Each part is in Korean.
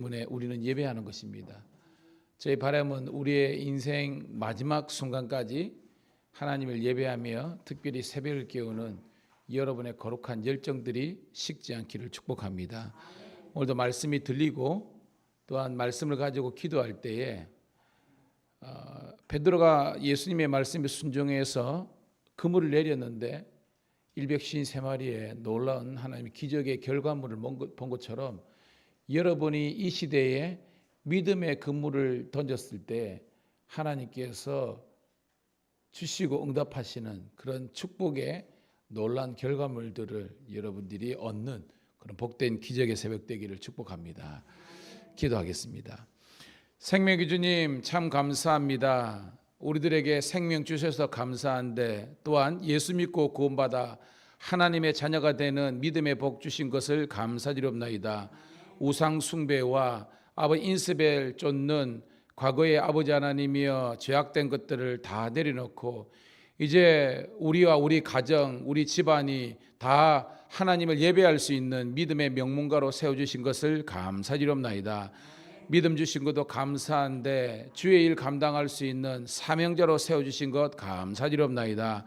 때문에 우리는 예배하는 것입니다. 저희 바람은 우리의 인생 마지막 순간까지 하나님을 예배하며 특별히 새벽을 깨우는 여러분의 거룩한 열정들이 식지 않기를 축복합니다. 오늘도 말씀이 들리고 또한 말씀을 가지고 기도할 때에 베드로가 예수님의 말씀에 순종해서 그물을 내렸는데 153마리의 놀라운 하나님의 기적의 결과물을 본 것처럼 여러분이 이 시대에 믿음의 그물을 던졌을 때 하나님께서 주시고 응답하시는 그런 축복의 놀라운 결과물들을 여러분들이 얻는 그런 복된 기적의 새벽 되기를 축복합니다. 기도하겠습니다. 생명의 주님 참 감사합니다. 우리들에게 생명 주셔서 감사한데 또한 예수 믿고 구원받아 하나님의 자녀가 되는 믿음의 복 주신 것을 감사드리옵나이다. 우상 숭배와 아버지 인스벨 쫓는 과거의 아버지 하나님이여 죄악된 것들을 다 내려놓고 이제 우리와 우리 가정, 우리 집안이 다 하나님을 예배할 수 있는 믿음의 명문가로 세워주신 것을 감사드리옵나이다. 믿음 주신 것도 감사한데 주의 일 감당할 수 있는 사명자로 세워주신 것 감사드리옵나이다.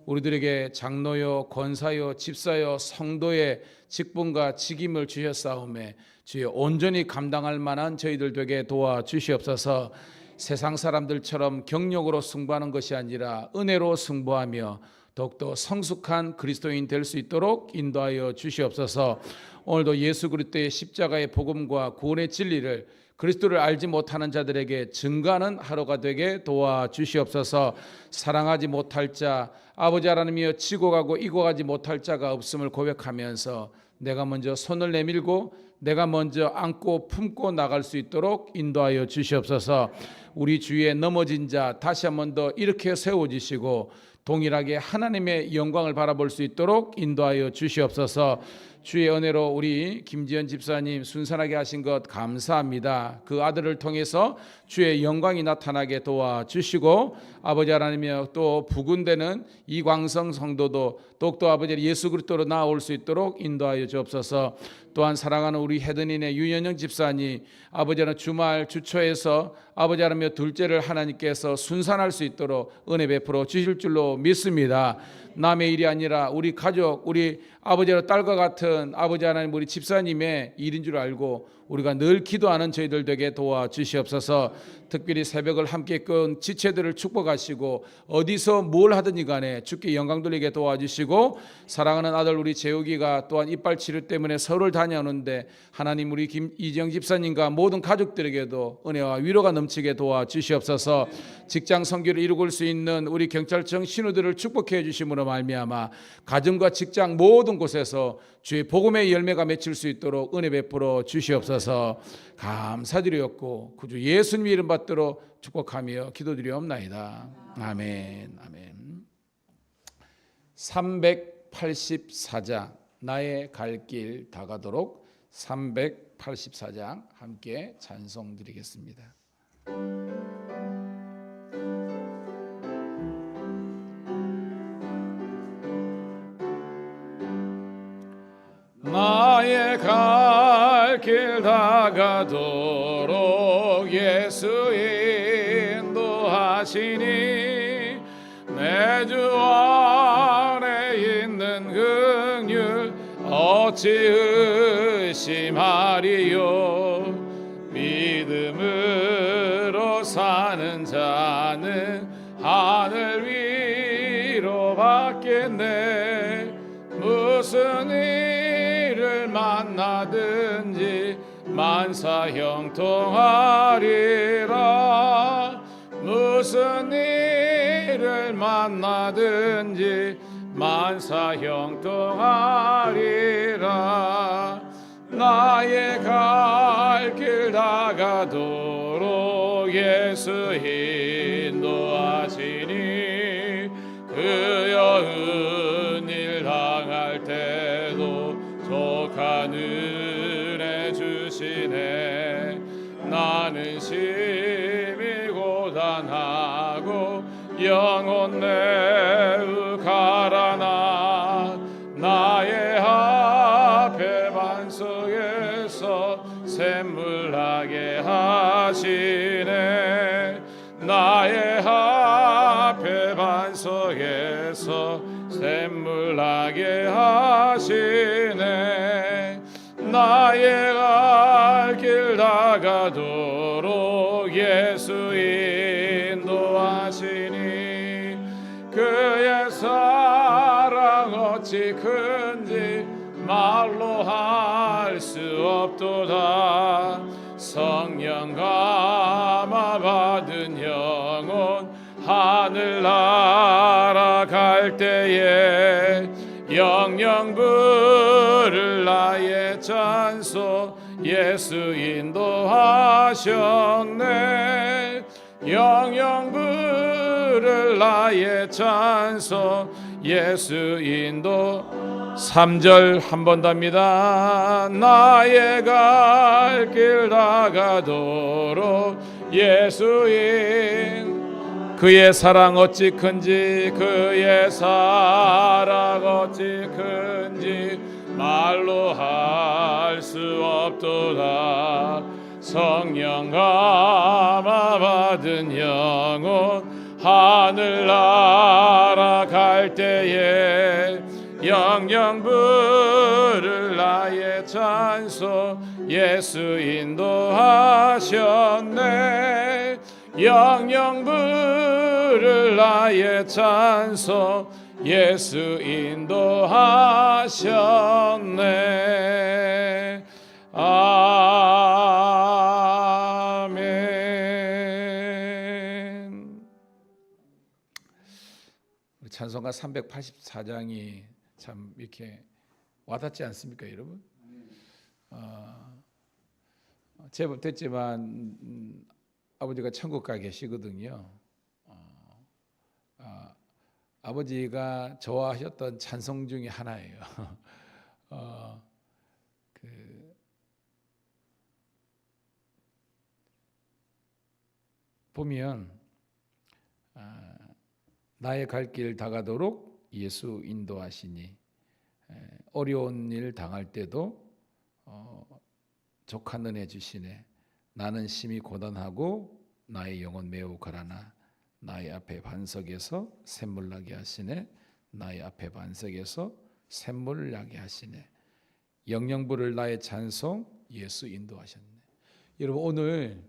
우리들에게 장로요, 권사요, 집사요, 성도의 직분과 직임을 주셨사오매 주여 온전히 감당할 만한 저희들 되게 도와주시옵소서. 세상 사람들처럼 경력으로 승부하는 것이 아니라 은혜로 승부하며 더욱더 성숙한 그리스도인 될 수 있도록 인도하여 주시옵소서. 오늘도 예수 그리스도의 십자가의 복음과 구원의 진리를 그리스도를 알지 못하는 자들에게 증거하는 하루가 되게 도와주시옵소서. 사랑하지 못할 자, 아버지 하나님이여 지고 가고 이고 가지 못할 자가 없음을 고백하면서 내가 먼저 손을 내밀고 내가 먼저 안고 품고 나갈 수 있도록 인도하여 주시옵소서. 우리 주위에 넘어진 자 다시 한 번 더 일으켜 세워주시고 동일하게 하나님의 영광을 바라볼 수 있도록 인도하여 주시옵소서. 주의 은혜로 우리 김지연 집사님 순산하게 하신 것 감사합니다. 그 아들을 통해서 주의 영광이 나타나게 도와주시고 아버지 하나님이여 또 부근되는 이광성 성도도 더욱더 아버지 예수 그리스도로 나아올 수 있도록 인도하여 주옵소서. 또한 사랑하는 우리 헤드닌의 유연영 집사님 아버지 하나님 주말 주초에서 아버지 하나님의 둘째를 하나님께서 순산할 수 있도록 은혜 베풀어 주실 줄로 믿습니다. 남의 일이 아니라 우리 가족, 우리 아버지와 딸과 같은 아버지 하나님 우리 집사님의 일인 줄 알고 우리가 늘 기도하는 저희들 되게 도와주시옵소서. 특별히 새벽을 함께 끈 지체들을 축복하시고 어디서 뭘 하든지 간에 주께 영광 돌리게 도와주시고 사랑하는 아들 우리 재욱이가 또한 이빨 치료 때문에 서울을 다녀오는데 하나님 우리 이정 집사님과 모든 가족들에게도 은혜와 위로가 넘치게 도와주시옵소서. 직장 선교를 이루고 수 있는 우리 경찰청 신우들을 축복해 주심으로 말미암아 가정과 직장 모든 곳에서 주의 복음의 열매가 맺힐 수 있도록 은혜 베풀어 주시옵소서. 감사드리옵고 구주 예수님 이름 받들어 축복하며 기도드리옵나이다. 아멘. 아멘. 384장 나의 갈 길 다가도록 384장 함께 찬송 드리겠습니다. 나의 갈 길 다가도록 예수 인도하시니 내 주 안에 있는 긍휼 어찌 의심하리요. 믿음으로 사는 자는 하늘 위로 받겠네. 무슨 일을 만나든지 만사 형통하리라. 무슨 일을 만나든지 만사 형통하리라. 나의 갈 길 다가도록 예수 인도하시니 그여 은일 당할 때도 족한 은혜 주시네. 나는 심히 고단하고 영혼 매우 가라나 나의 앞에 반석에서 샘물 샘물나게 하시네. 나의 앞에 반석에서 샘물나게 하시네. 나의 갈 길 다가도록 예수 인도하시니 그의 사랑 어찌 큰지 말로 할 수 없도다. 성령 감화 받은 영혼 하늘 날아갈 때에 영영 부를 나의 찬송 예수 인도하셨네. 영영 부를 나의 찬송 예수 인도. 3절 한 번 더 합니다. 나의 갈 길 다가도록 예수인 그의 사랑 어찌 큰지 그의 사랑 어찌 큰지 말로 할 수 없도다. 성령 감화 받은 영혼 하늘 날아갈 때에 영영 부를 나의 찬송 예수 인도하셨네. 영영 부를 나의 찬송 예수 인도하셨네. 아멘. 찬송가 384장이 참 이렇게 와닿지 않습니까, 여러분? 제법 됐지만 아버지가 천국 가 계시거든요. 아버지가 좋아하셨던 찬송 중에 하나예요. 보면 나의 갈 길 다가도록 예수 인도하시니 어려운 일 당할 때도 족한 은혜 주시네. 나는 심히 고단하고 나의 영혼 매우 가라나 나의 앞에 반석에서 샘물 나게 하시네. 나의 앞에 반석에서 샘물을 나게 하시네. 영영 부를 나의 찬송 예수 인도하셨네. 여러분 오늘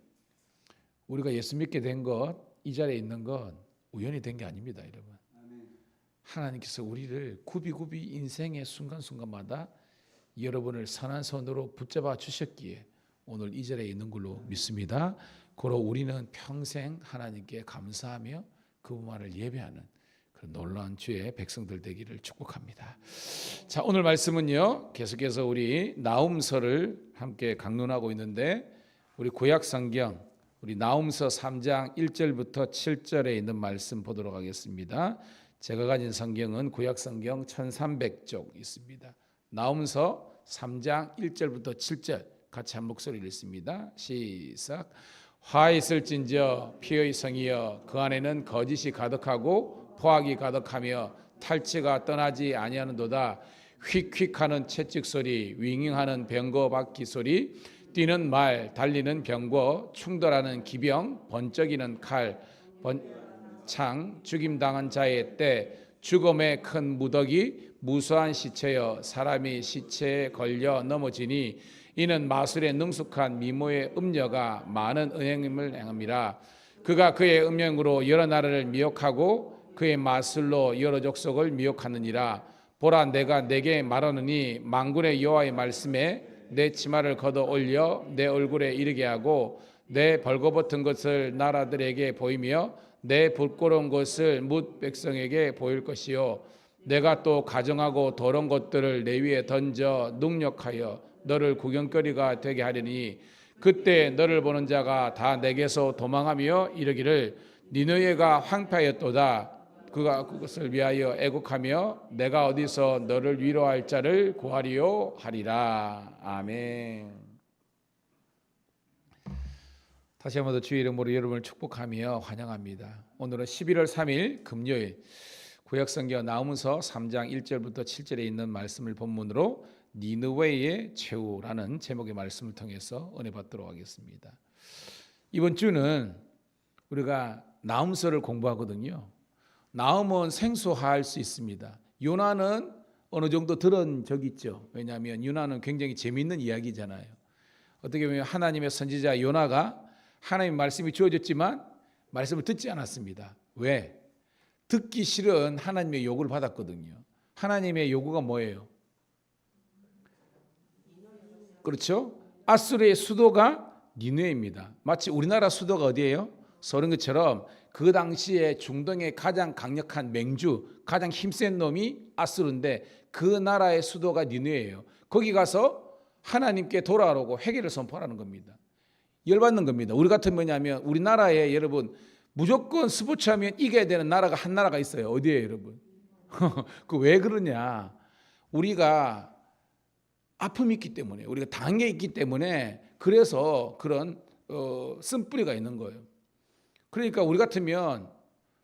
우리가 예수 믿게 된 것, 이 자리에 있는 것 우연히 된 게 아닙니다, 여러분. 하나님께서 우리를 굽이굽이 인생의 순간순간마다 여러분을 선한 손으로 붙잡아 주셨기에 오늘 이 자리에 있는 걸로 믿습니다. 고로 우리는 평생 하나님께 감사하며 그분만을 예배하는 그런 놀라운 주의 백성들 되기를 축복합니다. 자, 오늘 말씀은요, 계속해서 우리 나훔서를 함께 강론하고 있는데 우리 구약 성경 우리 나훔서 3장 1절부터 7절에 있는 말씀 보도록 하겠습니다. 제가 가진 성경은 구약 성경 1300쪽 있습니다. 나훔서 3장 1절부터 7절 같이 한 목소리를 읽습니다. 시작. 화 있을진저 피의 성이여 그 안에는 거짓이 가득하고 포악이 가득하며 탈취가 떠나지 아니하는도다. 휙휙하는 채찍 소리, 윙윙하는 병거 바퀴 소리, 뛰는 말, 달리는 병거, 충돌하는 기병, 번쩍이는 칼, 창, 죽임당한 자의 때, 죽음의 큰 무더기, 무수한 시체여 사람이 시체에 걸려 넘어지니 이는 마술에 능숙한 미모의 음녀가 많은 은행임을 행함이라. 그가 그의 음령으로 여러 나라를 미혹하고 그의 마술로 여러 족속을 미혹하느니라. 보라 내가 내게 말하느니 만군의 여호와의 말씀에 내 치마를 걷어 올려 내 얼굴에 이르게 하고 내 벌거벗은 것을 나라들에게 보이며 내 부끄러운 것을 뭇 백성에게 보일 것이요 내가 또 가정하고 더러운 것들을 내 위에 던져 능력하여 너를 구경거리가 되게 하리니 그때 너를 보는 자가 다 내게서 도망하며 이르기를 니느웨가 황폐하였도다. 그가 그것을 위하여 애국하며 내가 어디서 너를 위로할 자를 구하리요 하리라. 아멘. 다시 한번 더 주의 이름으로 여러분을 축복하며 환영합니다. 오늘은 11월 3일 금요일 구약성경 나훔서 3장 1절부터 7절에 있는 말씀을 본문으로 니느웨의 최후라는 제목의 말씀을 통해서 은혜 받도록 하겠습니다. 이번 주는 우리가 나훔서를 공부하거든요. 나훔은 생소할 수 있습니다. 요나는 어느 정도 들은 적이 있죠. 왜냐하면 요나는 굉장히 재미있는 이야기잖아요. 어떻게 보면 하나님의 선지자 요나가 하나님의 말씀이 주어졌지만 말씀을 듣지 않았습니다. 왜? 듣기 싫은 하나님의 요구를 받았거든요. 하나님의 요구가 뭐예요? 그렇죠? 아수르의 수도가 니느웨입니다. 마치 우리나라 수도가 어디예요? 그런 것처럼 그 당시에 중동의 가장 강력한 맹주, 가장 힘센 놈이 아수르인데 그 나라의 수도가 니느웨예요. 거기 가서 하나님께 돌아오고 회개를 선포하는 겁니다. 열받는 겁니다. 우리 같은 뭐냐면 우리나라에 여러분 무조건 스포츠하면 이겨야 되는 나라가 한 나라가 있어요. 어디예요, 여러분? 그 왜 그러냐? 우리가 아픔이 있기 때문에, 우리가 당한 게 있기 때문에 그래서 그런 쓴뿌리가 있는 거예요. 그러니까 우리 같으면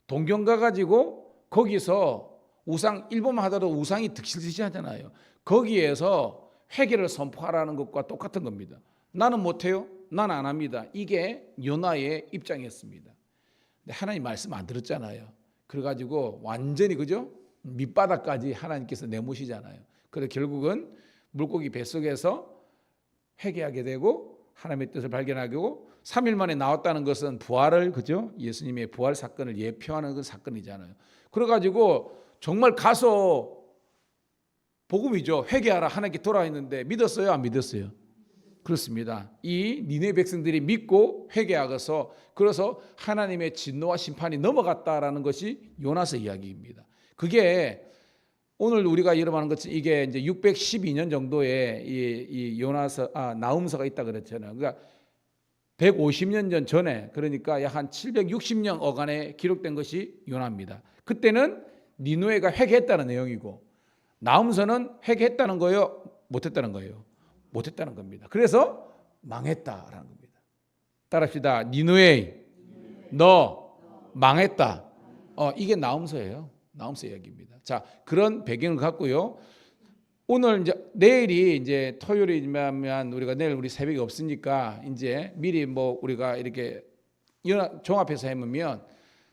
동경 가가지고 거기서 우상 일본만 하더라도 우상이 득실득실 하잖아요. 거기에서 회개를 선포하라는 것과 똑같은 겁니다. 나는 못해요? 나는 안 합니다. 이게 요나의 입장이었습니다. 근데 하나님 말씀 안 들었잖아요. 그래가지고 완전히 그죠? 밑바닥까지 하나님께서 내모시잖아요. 그래서 결국은 물고기 뱃속에서 회개하게 되고 하나님의 뜻을 발견하고 3일 만에 나왔다는 것은 부활을 그죠? 예수님의 부활 사건을 예표하는 그 사건이잖아요. 그래가지고 정말 가서 복음이죠. 회개하라 하나님께 돌아왔는데 믿었어요? 안 믿었어요? 그렇습니다. 이 니느웨 백성들이 믿고 회개하고서 그래서 하나님의 진노와 심판이 넘어갔다라는 것이 요나서 이야기입니다. 그게 오늘 우리가 여러분 것은 이게 이제 612년 정도의 이 요나서 나훔서가 있다 그랬잖아요. 그러니까 150년 전에 그러니까 약 한 760년 어간에 기록된 것이 요나입니다. 그때는 니느웨가 회개했다는 내용이고 나훔서는 회개했다는 거예요, 못했다는 거예요. 못했다는 겁니다. 그래서 망했다라는 겁니다. 따라합시다. 니느웨, 너 망했다. 이게 나훔서예요. 나훔서 이야기입니다. 자, 그런 배경을 갖고요. 오늘 이제 내일이 이제 토요일이면 우리가 내일 우리 새벽이 없으니까 이제 미리 뭐 우리가 이렇게 종합해서 해보면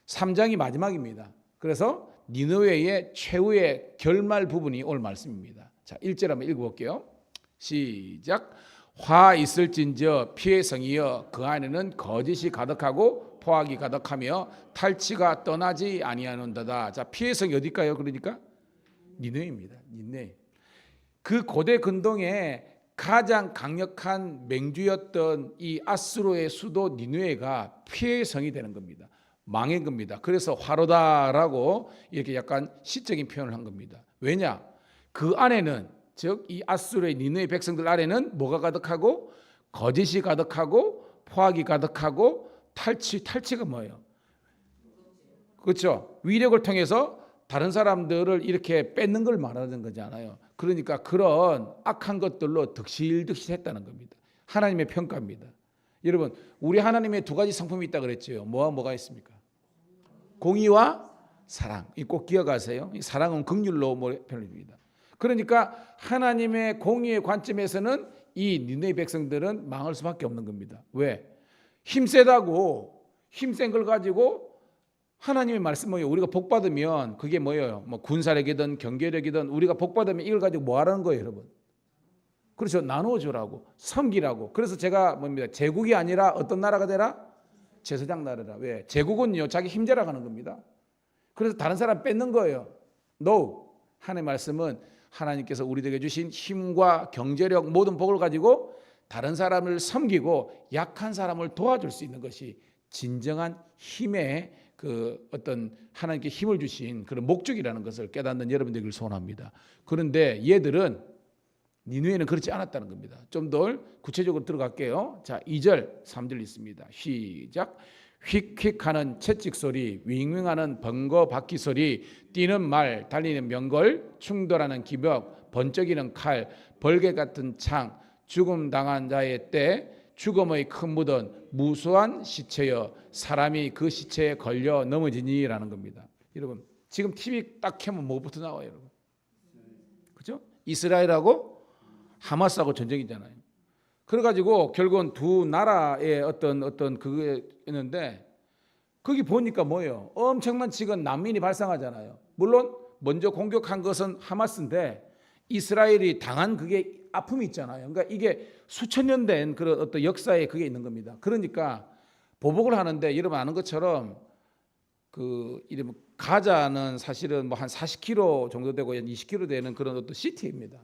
3장이 마지막입니다. 그래서 니느웨의 최후의 결말 부분이 오늘 말씀입니다. 자, 1절 한번 읽어볼게요. 시작. 화 있을진저 피의 성이여 그 안에는 거짓이 가득하고 포악이 가득하며 탈취가 떠나지 아니하는도다. 자, 피의 성이 어딜까요? 그러니까 니느웨입니다. 니느웨. 그 고대 근동에 가장 강력한 맹주였던 이 아수르의 수도 니느웨가 피의 성이 되는 겁니다. 망한 겁니다. 그래서 화로다라고 이렇게 약간 시적인 표현을 한 겁니다. 왜냐? 그 안에는 즉 이 아수르의 니느웨 백성들 안에는 뭐가 가득하고 거짓이 가득하고 포악이 가득하고 탈취가 뭐예요? 그렇죠. 위력을 통해서 다른 사람들을 이렇게 뺏는 걸 말하는 거잖아요. 그러니까 그런 악한 것들로 득실득실했다는 겁니다. 하나님의 평가입니다. 여러분, 우리 하나님의 두 가지 성품이 있다 그랬죠. 뭐가 있습니까? 공의와 사랑. 꼭 기억하세요. 사랑은 긍휼로 표현됩니다. 그러니까 하나님의 공의의 관점에서는 이 니느웨 백성들은 망할 수밖에 없는 겁니다. 왜? 힘세다고 힘센 걸 가지고 하나님의 말씀 뭐예요? 우리가 복 받으면 그게 뭐예요? 뭐 군사력이든 경제력이든 우리가 복 받으면 이걸 가지고 뭐 하라는 거예요, 여러분? 그렇죠. 나누어 주라고, 섬기라고. 그래서 제가 뭡니다? 제국이 아니라 어떤 나라가 되라? 제사장 나라라. 왜? 제국은요, 자기 힘자랑 하는 겁니다. 그래서 다른 사람 뺏는 거예요. No. 하나님의 말씀은 하나님께서 우리에게 주신 힘과 경제력 모든 복을 가지고 다른 사람을 섬기고 약한 사람을 도와줄 수 있는 것이 진정한 힘의 그 어떤 하나님께 힘을 주신 그런 목적이라는 것을 깨닫는 여러분들을 소원합니다. 그런데 얘들은 니느웨는 그렇지 않았다는 겁니다. 좀 더 구체적으로 들어갈게요. 자, 2절, 3절 있습니다. 시작. 휙휙하는 채찍 소리, 윙윙하는 번거 바퀴 소리, 뛰는 말, 달리는 명걸, 충돌하는 기벽, 번쩍이는 칼, 벌개 같은 창, 죽음 당한 자의 때, 죽음의 큰 무덤, 무수한 시체여 사람이 그 시체에 걸려 넘어지니라는 겁니다. 여러분, 지금 TV 딱 켜면 뭐부터 나와요, 여러분? 그죠? 이스라엘하고 하마스하고 전쟁이잖아요. 그래가지고 결국은 두 나라의 어떤 그게 있는데 거기 보니까 뭐예요? 엄청난 지금 난민이 발생하잖아요. 물론 먼저 공격한 것은 하마스인데 이스라엘이 당한 그게 아픔이 있잖아요. 그러니까 이게 수천 년 된 그런 어떤 역사에 그게 있는 겁니다. 그러니까 보복을 하는데 여러분 아는 것처럼 그 이름 가자는 사실은 뭐 한 40km 정도 되고 한 20km 되는 그런 어떤 시티입니다.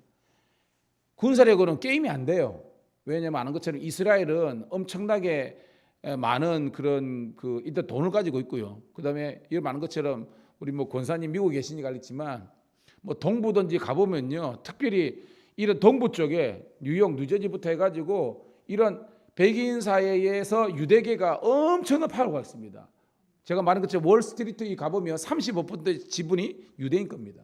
군사력으로는 게임이 안 돼요. 왜냐하면 아는 것처럼 이스라엘은 엄청나게 많은 그런 그 일단 돈을 가지고 있고요. 그다음에 여러분 아는 것처럼 우리 뭐 권사님 미국에 계시니까 알겠지만 뭐 동부든지 가보면요, 특별히 이런 동부 쪽에 뉴욕, 뉴저지부터 해가지고 이런 백인 사회에서 유대계가 엄청난 파워가 있습니다. 제가 말한 것처럼 월스트리트에 가보면 35% 지분이 유대인 겁니다.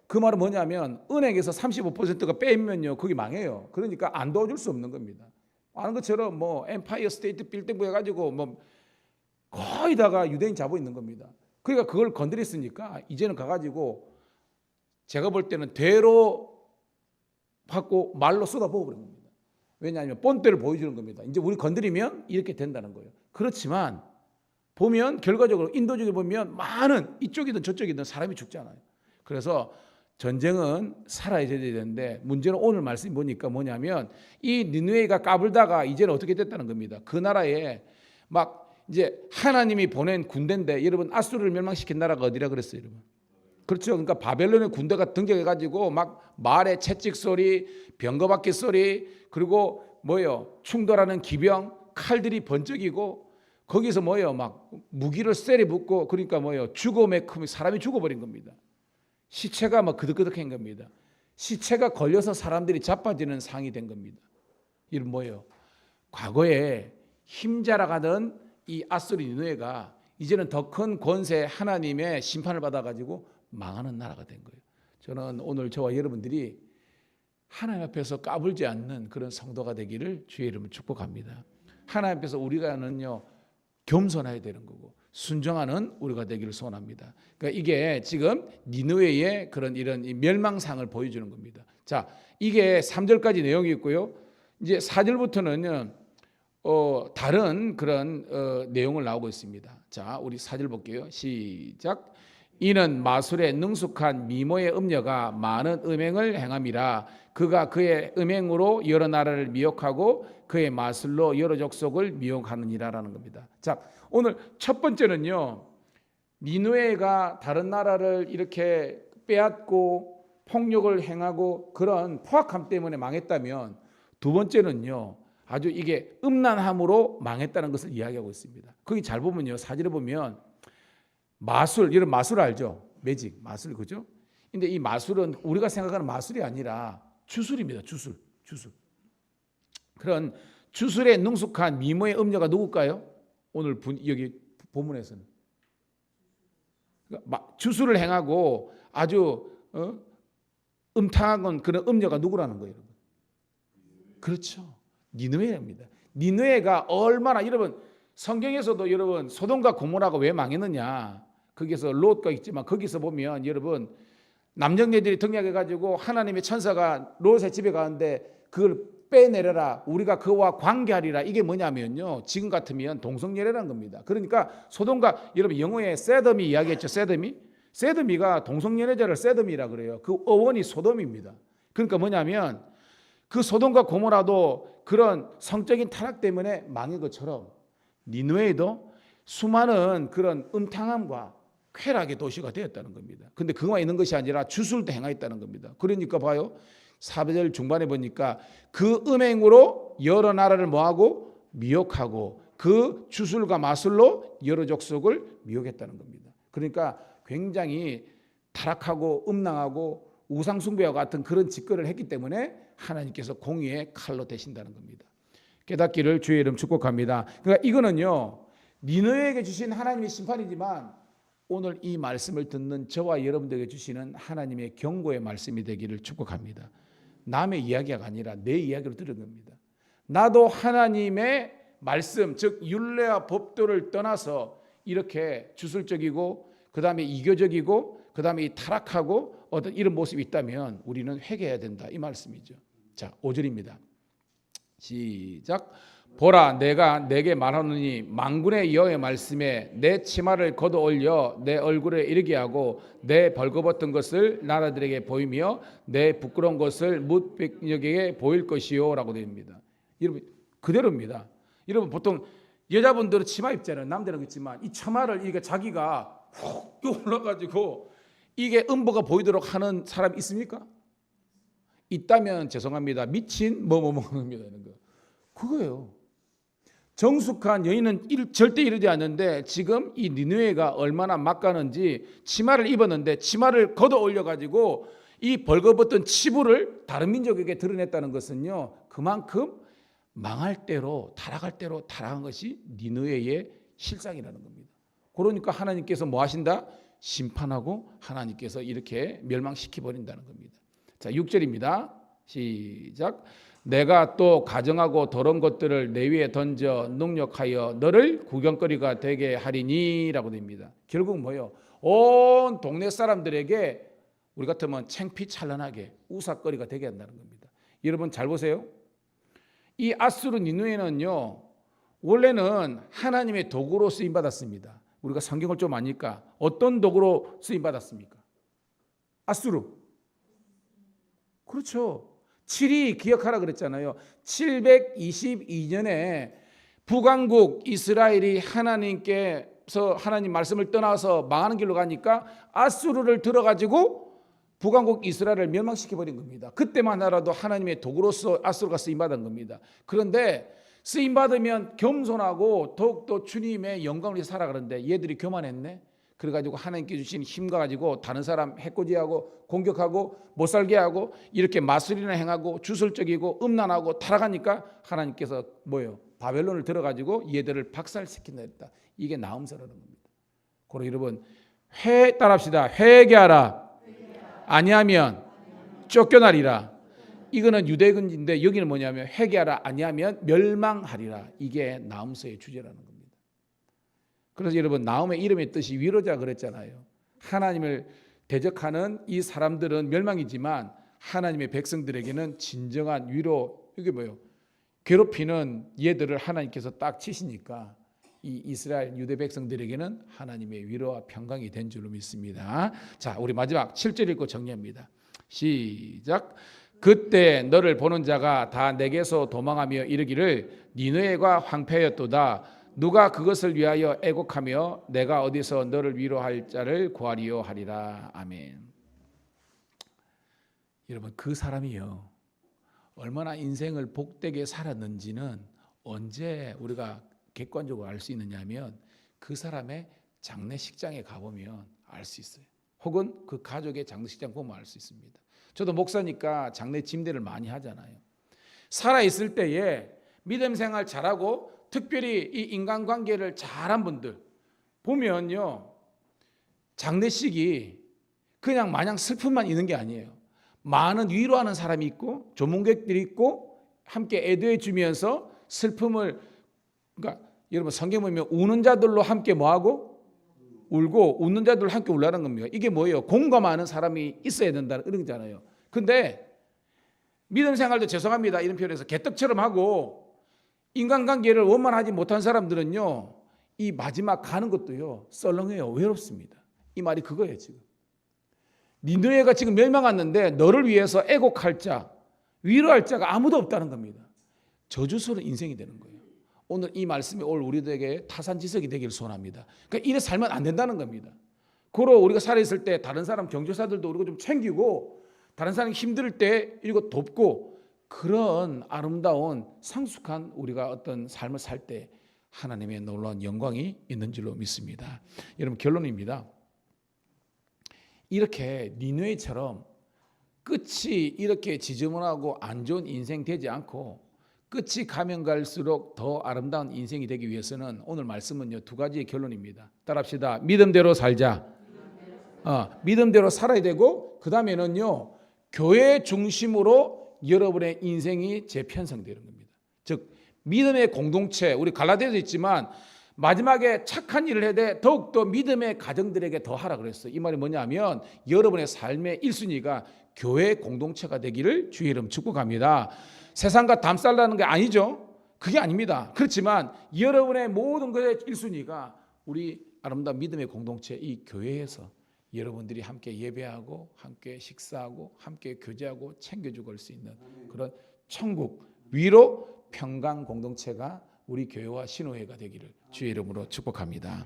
그 말은 뭐냐면 은행에서 35%가 빼면요 거기 망해요. 그러니까 안 도와줄 수 없는 겁니다. 아는 것처럼 뭐 엠파이어 스테이트 빌딩 해가지고 뭐 거의 다가 유대인 잡고 있는 겁니다. 그러니까 그걸 건드렸으니까 이제는 가가지고 제가 볼 때는 대로 받고 말로 쏟아부어 버린 겁니다. 왜냐하면 본때를 보여주는 겁니다. 이제 우리 건드리면 이렇게 된다는 거예요. 그렇지만 보면 결과적으로 인도적으로 보면 많은 이쪽이든 저쪽이든 사람이 죽잖아요. 그래서 전쟁은 살아야 되는데 문제는 오늘 말씀 보니까 뭐냐면 이 니느웨가 까불다가 이제는 어떻게 됐다는 겁니다. 그 나라에 막 이제 하나님이 보낸 군대인데 여러분 아수르를 멸망시킨 나라가 어디라 그랬어요, 여러분? 그렇죠. 그러니까 바벨론의 군대가 등장해가지고 막 말의 채찍 소리, 병거바퀴 소리, 그리고 뭐요 충돌하는 기병, 칼들이 번쩍이고 거기서 뭐요 막 무기를 쇠리 붙고 그러니까 뭐요 죽음의 큼이 사람이 죽어버린 겁니다. 시체가 막 그득그득한 겁니다. 시체가 걸려서 사람들이 자빠지는 상이 된 겁니다. 이런 뭐예요? 과거에 힘자랑하던 이 아수르 니느웨가 이제는 더 큰 권세 하나님의 심판을 받아가지고 망하는 나라가 된 거예요. 저는 오늘 저와 여러분들이 하나님 앞에서 까불지 않는 그런 성도가 되기를 주의 이름으로 축복합니다. 하나님 앞에서 우리가는요 겸손해야 되는 거고 순종하는 우리가 되기를 소원합니다. 그러니까 이게 지금 니느웨의 그런 이런 멸망상을 보여주는 겁니다. 자, 이게 3절까지 내용이 있고요. 이제 4절부터는요 다른 그런 내용을 나오고 있습니다. 자, 우리 4절 볼게요. 시작. 이는 마술에 능숙한 미모의 음녀가 많은 음행을 행함이라. 그가 그의 음행으로 여러 나라를 미혹하고 그의 마술로 여러 족속을 미혹하느니라라는 겁니다. 자, 오늘 첫 번째는요, 니느웨가 다른 나라를 이렇게 빼앗고 폭력을 행하고 그런 포악함 때문에 망했다면, 두 번째는요, 아주 이게 음란함으로 망했다는 것을 이야기하고 있습니다. 거기 잘 보면요, 사진을 보면 마술, 이런 마술 알죠? 매직, 마술, 그죠? 근데 이 마술은 우리가 생각하는 마술이 아니라 주술입니다. 주술. 그런 주술에 능숙한 미모의 음녀가 누굴까요? 오늘 여기 본문에서는 주술을 행하고 아주 음탕한 그런 음녀가 누구라는 거예요, 여러분? 그렇죠. 니느웨입니다. 니느웨가 얼마나 여러분 성경에서도 여러분 소돔과 고모라가 왜 망했느냐? 거기서 롯가 있지만 거기서 보면 여러분 남정네들이 등약해가지고 하나님의 천사가 롯의 집에 가는데 그걸 빼내려라, 우리가 그와 관계하리라. 이게 뭐냐면요, 지금 같으면 동성연애라는 겁니다. 그러니까 소돔과 여러분 영어에 세더미 이야기했죠. 세더미가 동성연애자를 세더미라 그래요. 그 어원이 소돔입니다. 그러니까 뭐냐면 그 소돔과 고모라도 그런 성적인 타락 때문에 망한 것처럼 니느웨도 수많은 그런 음탕함과 쾌락의 도시가 되었다는 겁니다. 근데 그거만 있는 것이 아니라 주술도 행하였다는 겁니다. 그러니까 봐요, 4절 중반에 보니까 그 음행으로 여러 나라를 뭐하고 미혹하고 그 주술과 마술로 여러 족속을 미혹했다는 겁니다. 그러니까 굉장히 타락하고 음란하고 우상숭배와 같은 그런 짓거리를 했기 때문에 하나님께서 공의의 칼로 대신다는 겁니다. 깨닫기를 주의 이름 축복합니다. 그러니까 이거는요, 니느웨에게 주신 하나님의 심판이지만 오늘 이 말씀을 듣는 저와 여러분들에게 주시는 하나님의 경고의 말씀이 되기를 축복합니다. 남의 이야기가 아니라 내 이야기로 들은 겁니다. 나도 하나님의 말씀, 즉 율례와 법도를 떠나서 이렇게 주술적이고 그 다음에 이교적이고 그 다음에 타락하고 어떤 이런 모습이 있다면 우리는 회개해야 된다, 이 말씀이죠. 자, 5절입니다. 시작. 보라, 내가 내게 말하노니 만군의 여호와의 말씀에 내 치마를 걷어 올려 내 얼굴에 이르게 하고 내 벌거벗은 것을 나라들에게 보이며 내 부끄러운 것을 뭇백력에게 보일 것이요 라고 됩니다. 여러분 그대로입니다. 여러분 보통 여자분들은 치마 입잖아요. 남들은 있지만 이 치마를 이게 자기가 훅 올라가지고 이게 음보가 보이도록 하는 사람 있습니까? 있다면 죄송합니다. 미친 뭐뭐뭐입니다. 이런 거 그거예요. 정숙한 여인은 절대 이러지 않는데 지금 이 니느웨가 얼마나 막가는지 치마를 입었는데 치마를 걷어 올려가지고 이 벌거벗던 치부를 다른 민족에게 드러냈다는 것은요 그만큼 망할 대로 타락할 대로 타락한 것이 니느웨의 실상이라는 겁니다. 그러니까 하나님께서 뭐 하신다? 심판하고 하나님께서 이렇게 멸망시켜버린다는 겁니다. 자, 6절입니다. 시작. 내가 또 가정하고 더러운 것들을 내 위에 던져 능력하여 너를 구경거리가 되게 하리니 라고 됩니다. 결국 뭐예요? 온 동네 사람들에게 우리 같으면 창피찬란하게 우삭거리가 되게 한다는 겁니다. 여러분 잘 보세요. 이 아수르 니느웨는요 원래는 하나님의 도구로 쓰임받았습니다. 우리가 성경을 좀 아니까 어떤 도구로 쓰임받았습니까? 아수르. 그렇죠. 7이 기억하라 그랬잖아요. 722년에 북왕국 이스라엘이 하나님께서 하나님 말씀을 떠나서 망하는 길로 가니까 아수르를 들어가지고 북왕국 이스라엘을 멸망시켜버린 겁니다. 그때만 하더라도 하나님의 도구로서 아수르가 쓰임받은 겁니다. 그런데 쓰임받으면 겸손하고 더욱더 주님의 영광을 위해 살아가는데 얘들이 교만했네. 그래가지고 하나님께 주신 힘과 가지고 다른 사람 해코지하고 공격하고 못살게 하고 이렇게 마술이나 행하고 주술적이고 음란하고 타락하니까 하나님께서 뭐예요? 바벨론을 들어가지고 얘들을 박살시킨다 했다. 이게 나음서라는 겁니다. 그럼 여러분 따라합시다. 회개하라. 아니하면 쫓겨나리라. 이거는 유대근인데 여기는 뭐냐면 회개하라 아니하면 멸망하리라. 이게 나음서의 주제라는 겁니다. 그래서 여러분 나음의 이름의 뜻이 위로자 그랬잖아요. 하나님을 대적하는 이 사람들은 멸망이지만 하나님의 백성들에게는 진정한 위로. 이게 뭐예요? 괴롭히는 얘들을 하나님께서 딱 치시니까 이 이스라엘 유대 백성들에게는 하나님의 위로와 평강이 된 줄로 믿습니다. 자, 우리 마지막 7절 읽고 정리합니다. 시작. 그때 너를 보는 자가 다 내게서 도망하며 이르기를 니느웨가 황폐하였도다. 누가 그것을 위하여 애곡하며 내가 어디서 너를 위로할 자를 구하리요 하리라. 아멘. 여러분 그 사람이요 얼마나 인생을 복되게 살았는지는 언제 우리가 객관적으로 알 수 있느냐면 그 사람의 장례식장에 가보면 알 수 있어요. 혹은 그 가족의 장례식장 보면 알 수 있습니다. 저도 목사니까 장례 침대를 많이 하잖아요. 살아있을 때에 믿음 생활 잘하고 특별히 이 인간관계를 잘한 분들 보면요 장례식이 그냥 마냥 슬픔만 있는 게 아니에요. 많은 위로하는 사람이 있고 조문객들이 있고 함께 애도해 주면서 슬픔을 그러니까 여러분 성경 보면 우는 자들로 함께 뭐하고 울고 웃는 자들로 함께 울라는 겁니다. 이게 뭐예요? 공감하는 사람이 있어야 된다는 그런 거잖아요. 근데 믿음 생활도 죄송합니다 이런 표현에서 개떡처럼 하고 인간관계를 원만하지 못한 사람들은요 이 마지막 가는 것도요 썰렁해요. 외롭습니다. 이 말이 그거예요. 지금 니느웨가 지금 멸망했는데 너를 위해서 애곡할 자 위로할 자가 아무도 없다는 겁니다. 저주스러운 인생이 되는 거예요. 오늘 이 말씀이 올 우리들에게 타산지석이 되기를 소원합니다. 그러니까 이래 살면 안 된다는 겁니다. 그러 우리가 살아있을 때 다른 사람 경조사들도 우리가 좀 챙기고 다른 사람이 힘들 때 이거 돕고 그런 아름다운 상숙한 우리가 어떤 삶을 살 때 하나님의 놀라운 영광이 있는 줄로 믿습니다. 여러분 결론입니다. 이렇게 니느웨처럼 끝이 이렇게 지저분하고 안 좋은 인생 되지 않고 끝이 가면 갈수록 더 아름다운 인생이 되기 위해서는 오늘 말씀은요 두 가지의 결론입니다. 따라합시다. 믿음대로 살자. 믿음대로 살아야 되고 그 다음에는요 교회 중심으로 여러분의 인생이 재편성되는 겁니다. 즉 믿음의 공동체 우리 갈라디아도 있지만 마지막에 착한 일을 해야 돼 더욱더 믿음의 가정들에게 더 하라 그랬어요. 이 말이 뭐냐면 여러분의 삶의 1순위가 교회 공동체가 되기를 주의 이름 축복합니다. 세상과 담살라는 게 아니죠. 그게 아닙니다. 그렇지만 여러분의 모든 것의 1순위가 우리 아름다운 믿음의 공동체 이 교회에서 여러분들이 함께 예배하고 함께 식사하고 함께 교제하고 챙겨주고 할 수 있는 그런 천국 위로 평강 공동체가 우리 교회와 신호회가 되기를 주의 이름으로 축복합니다.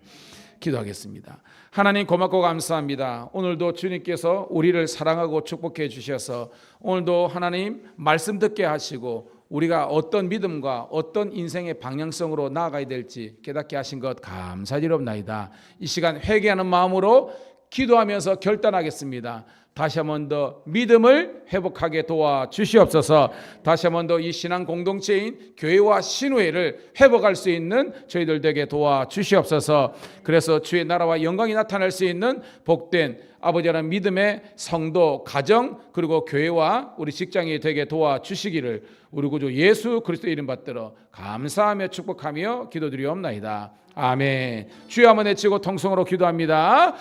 기도하겠습니다. 하나님 고맙고 감사합니다. 오늘도 주님께서 우리를 사랑하고 축복해 주셔서 오늘도 하나님 말씀 듣게 하시고 우리가 어떤 믿음과 어떤 인생의 방향성으로 나아가야 될지 깨닫게 하신 것 감사드리옵나이다. 이 시간 회개하는 마음으로 기도하면서 결단하겠습니다. 다시 한 번 더 믿음을 회복하게 도와주시옵소서. 다시 한 번 더 이 신앙 공동체인 교회와 신우회를 회복할 수 있는 저희들 되게 도와주시옵소서. 그래서 주의 나라와 영광이 나타날 수 있는 복된 아버지 하나님 믿음의 성도, 가정 그리고 교회와 우리 직장이 되게 도와주시기를 우리 구주 예수 그리스도 이름 받들어 감사하며 축복하며 기도드리옵나이다. 아멘. 주여 한번 외치고 통성으로 기도합니다.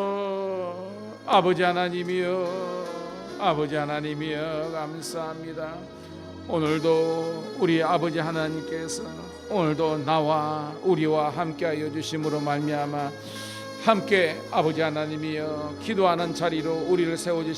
주여 아버지 하나님이여 아버지 하나님이여 감사합니다. 오늘도 우리 아버지 하나님께서 오늘도 나와 우리와 함께하여 주심으로 말미암아 함께 아버지 하나님이여 기도하는 자리로 우리를 세워주신